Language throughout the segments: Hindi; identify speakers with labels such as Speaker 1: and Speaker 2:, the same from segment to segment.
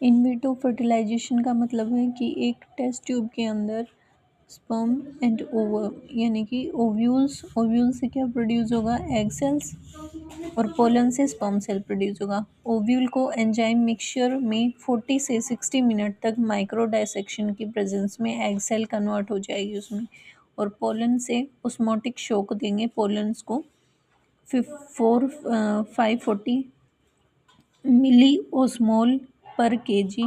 Speaker 1: इन विट्रो फर्टिलाइजेशन का मतलब है कि एक टेस्ट ट्यूब के अंदर स्पर्म एंड ओवर यानी कि ओव्यूल से क्या प्रोड्यूस होगा, एग सेल्स, और पोलन से स्पर्म सेल प्रोड्यूस होगा। ओव्यूल को एंजाइम मिक्सचर में 40 से 60 मिनट तक माइक्रो डायसेक्शन की प्रेजेंस में एग सेल कन्वर्ट हो जाएगी उसमें, और पोलन से ऑस्मोटिक शॉक देंगे पोलन्स को 540 मिली ओस्मोल पर केजी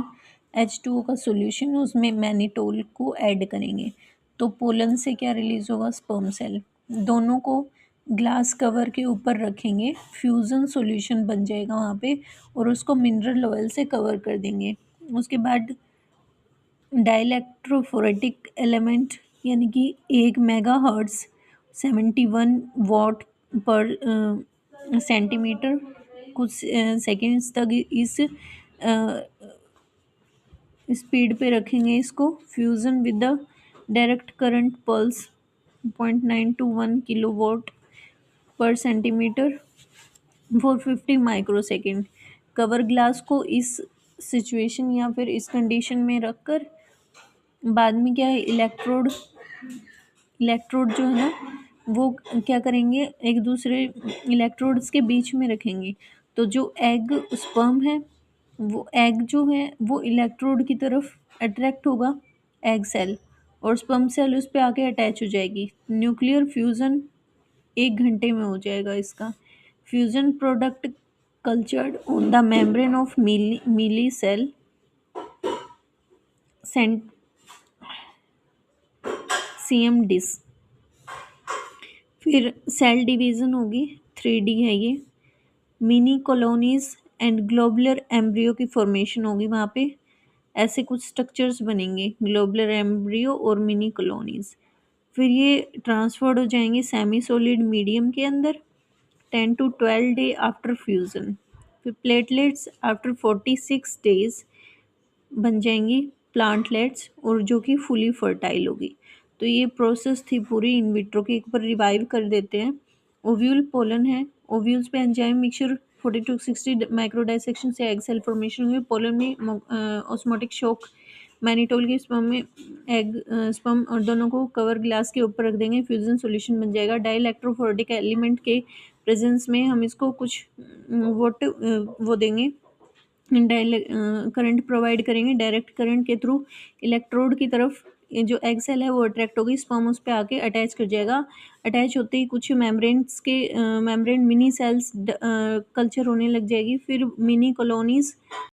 Speaker 1: H2O का सॉल्यूशन, उसमें मैनिटोल को ऐड करेंगे तो पोलन से क्या रिलीज होगा, स्पर्म सेल। दोनों को ग्लास कवर के ऊपर रखेंगे, फ्यूजन सॉल्यूशन बन जाएगा वहाँ पे, और उसको मिनरल ऑयल से कवर कर देंगे। उसके बाद डाइलेक्ट्रोफोरेटिक एलिमेंट यानी कि 1 मेगाहर्ट्ज 71 वॉट पर सेंटीमीटर कुछ सेकेंड्स तक इस स्पीड पे रखेंगे इसको। Fusion with the direct current pulse 0.9 to 1 kilowatt पर centimetre for 50 microsecond. Cover glass को इस सिचुएशन या फिर इस कंडीशन में रखकर बाद में क्या है, इलेक्ट्रोड जो है ना वो क्या करेंगे, एक दूसरे इलेक्ट्रोड्स के बीच में रखेंगे, तो जो एग स्पर्म है वो एग जो है वो इलेक्ट्रोड की तरफ अट्रैक्ट होगा, एग सेल, और स्पर्म सेल उस पर आके अटैच हो जाएगी। न्यूक्लियर फ्यूज़न 1 घंटे में हो जाएगा इसका। Fusion product cultured on the membrane of millicell CM disc. फिर सेल डिवीज़न होगी, 3D है ये। Mini colonies and globular embryo की फॉर्मेशन होगी वहाँ पे, ऐसे कुछ स्ट्रक्चर्स बनेंगे, ग्लोबुलर एम्ब्रियो और मिनी कॉलोनीज। फिर ये ट्रांसफर्ड हो जाएंगे सेमी सॉलिड मीडियम के अंदर 10 to 12 डे आफ्टर फ्यूज़न। फिर प्लेटलेट्स आफ्टर 46 डेज बन जाएंगी प्लांटलेट्स, और जो कि फुली फर्टाइल होगी। तो ये प्रोसेस थी पूरी इन विट्रो की। एक बार रिवाइव कर देते हैं। ओव्यूल पोलन है, ओव्यूल्स पे enzyme mixture 40 to 60 micro dissection से एग सेल फॉर्मेशन हुई। पोलन में ऑस्मोटिक शॉक, मैनिटोल के स्पर्म में एग स्पर्म, और दोनों को कवर ग्लास के ऊपर रख देंगे, फ्यूजन सॉल्यूशन बन जाएगा। डाइइलेक्ट्रोफोरेटिक एलिमेंट के प्रेजेंस में हम इसको कुछ वो देंगे, करंट प्रोवाइड करेंगे, डायरेक्ट करंट के थ्रू इलेक्ट्रोड की तरफ ये जो एग सेल है वो अट्रैक्ट होगी, स्पर्म उस पे आके अटैच कर जाएगा। अटैच होते ही कुछ मेम्ब्रेन मिनी सेल्स कल्चर होने लग जाएगी, फिर मिनी कॉलोनीज